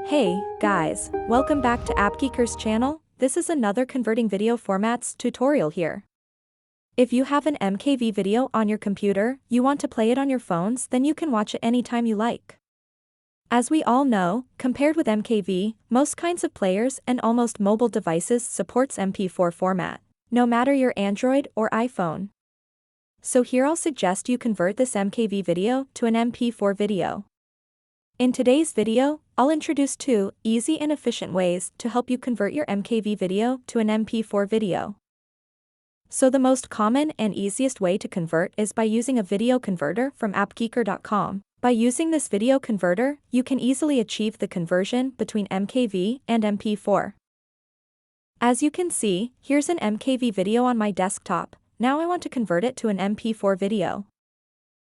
Hey, guys, welcome back to Appgeeker's channel. This is another converting video formats tutorial here. If you have an MKV video on your computer, you want to play it on your phones, then you can watch it anytime you like. As we all know, compared with MKV, most kinds of players and almost mobile devices supports MP4 format, no matter your Android or iPhone. So here I'll suggest you convert this MKV video to an MP4 video. In today's video, I'll introduce two easy and efficient ways to help you convert your MKV video to an MP4 video. So the most common and easiest way to convert is by using a video converter from Appgeeker.com. By using this video converter, you can easily achieve the conversion between MKV and MP4. As you can see, here's an MKV video on my desktop. Now I want to convert it to an MP4 video.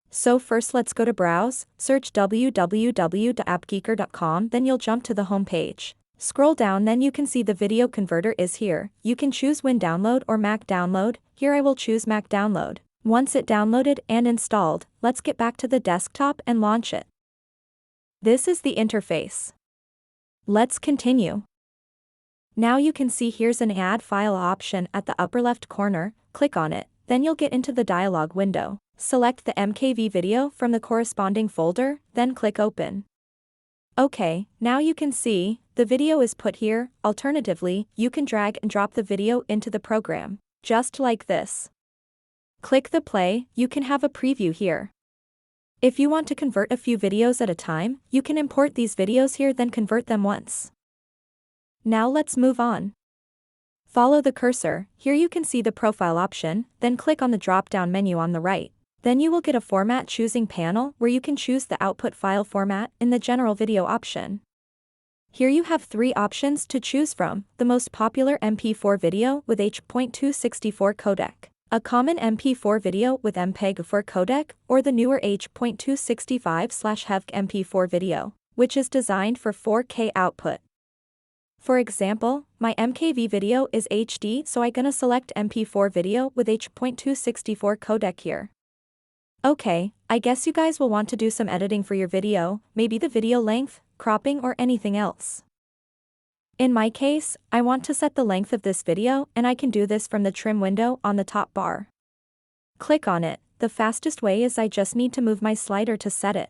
So first let's go to browse, search www.appgeeker.com, then you'll jump to the home page. Scroll down, then you can see the video converter is here. You can choose Win Download or Mac Download. Here I will choose Mac Download. Once it downloaded and installed, let's get back to the desktop and launch it. This is the interface. Let's continue. Now you can see here's an Add File option at the upper left corner. Click on it, then you'll get into the dialog window. Select the MKV video from the corresponding folder, then click Open. Okay, now you can see, the video is put here. Alternatively, you can drag and drop the video into the program, just like this. Click the play, you can have a preview here. If you want to convert a few videos at a time, you can import these videos here, then convert them once. Now let's move on. Follow the cursor, here you can see the profile option, then click on the drop-down menu on the right. Then you will get a format choosing panel where you can choose the output file format in the general video option. Here you have three options to choose from: the most popular MP4 video with H.264 codec, a common MP4 video with MKV codec, or the newer H.265/HEV MP4 video, which is designed for 4K output. For example, my MKV video is HD, so I'm gonna select MP4 video with H.264 codec here. Okay, I guess you guys will want to do some editing for your video, maybe the video length, cropping, or anything else. In my case, I want to set the length of this video, and I can do this from the trim window on the top bar. Click on it. The fastest way is I just need to move my slider to set it.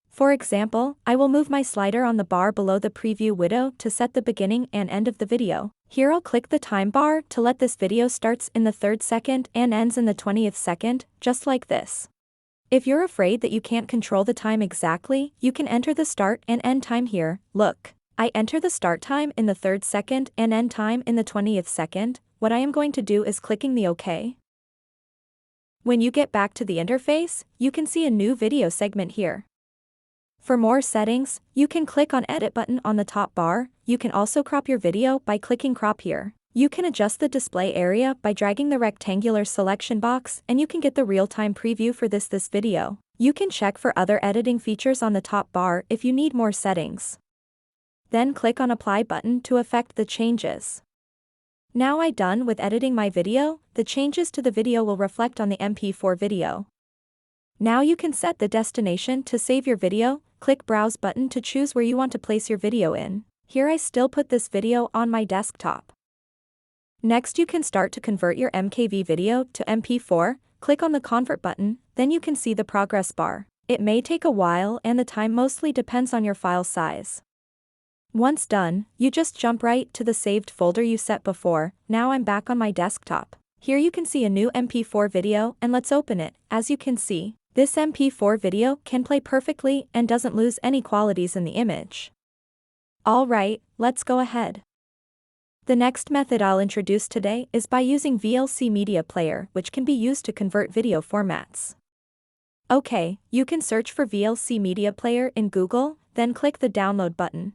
For example, I will move my slider on the bar below the preview window to set the beginning and end of the video. Here I'll click the time bar to let this video starts in the 3rd second and ends in the 20th second, just like this. If you're afraid that you can't control the time exactly, you can enter the start and end time here. Look, I enter the start time in the 3rd second and end time in the 20th second. What I am going to do is clicking the OK. When you get back to the interface, you can see a new video segment here. For more settings, you can click on Edit button on the top bar. You can also crop your video by clicking Crop here. You can adjust the display area by dragging the rectangular selection box, and you can get the real-time preview for this video. You can check for other editing features on the top bar if you need more settings. Then click on Apply button to effect the changes. Now I'm done with editing my video. The changes to the video will reflect on the MP4 video. Now you can set the destination to save your video. Click Browse button to choose where you want to place your video in. Here I still put this video on my desktop. Next you can start to convert your MKV video to MP4. Click on the Convert button, then you can see the progress bar. It may take a while and the time mostly depends on your file size. Once done, you just jump right to the saved folder you set before. Now I'm back on my desktop. Here you can see a new MP4 video, and let's open it. As you can see, this MP4 video can play perfectly and doesn't lose any qualities in the image. Alright, let's go ahead. The next method I'll introduce today is by using VLC Media Player, which can be used to convert video formats. Okay, you can search for VLC Media Player in Google, then click the download button.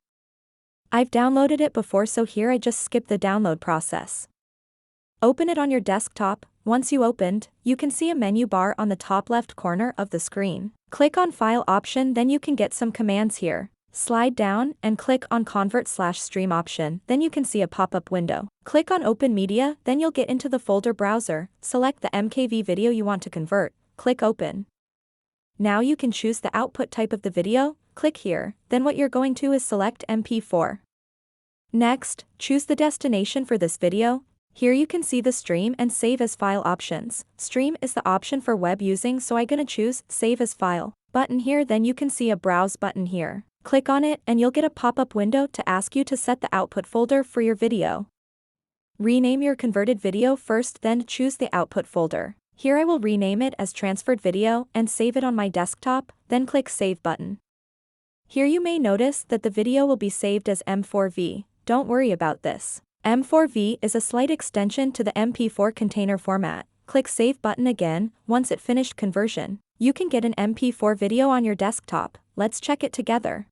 I've downloaded it before, so here I just skip the download process. Open it on your desktop. Once you opened, you can see a menu bar on the top left corner of the screen. Click on File option, then you can get some commands here. Slide down and click on Convert/Stream option, then you can see a pop-up window. Click on Open Media, then you'll get into the folder browser. Select the MKV video you want to convert. Click Open. Now you can choose the output type of the video. click here, then what you're going to is select MP4. Next, choose the destination for this video. Here you can see the stream and save as file options. Stream is the option for web using, so I'm gonna choose save as file button here. Then you can see a browse button here. Click on it and you'll get a pop-up window to ask you to set the output folder for your video. Rename your converted video first, then choose the output folder. Here I will rename it as transferred video and save it on my desktop, then click save button. Here you may notice that the video will be saved as M4V. Don't worry about this. M4V is a slight extension to the MP4 container format. Click save button again. Once it finished conversion, you can get an MP4 video on your desktop. Let's check it together.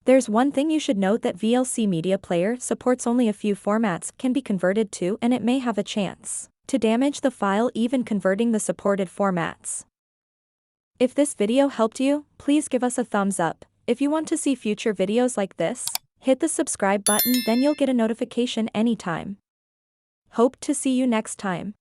There's one thing you should note, that VLC Media Player supports only a few formats can be converted to, and it may have a chance to damage the file even converting the supported formats. If this video helped you, please give us a thumbs up. If you want to see future videos like this, hit the subscribe button, then you'll get a notification anytime. Hope to see you next time.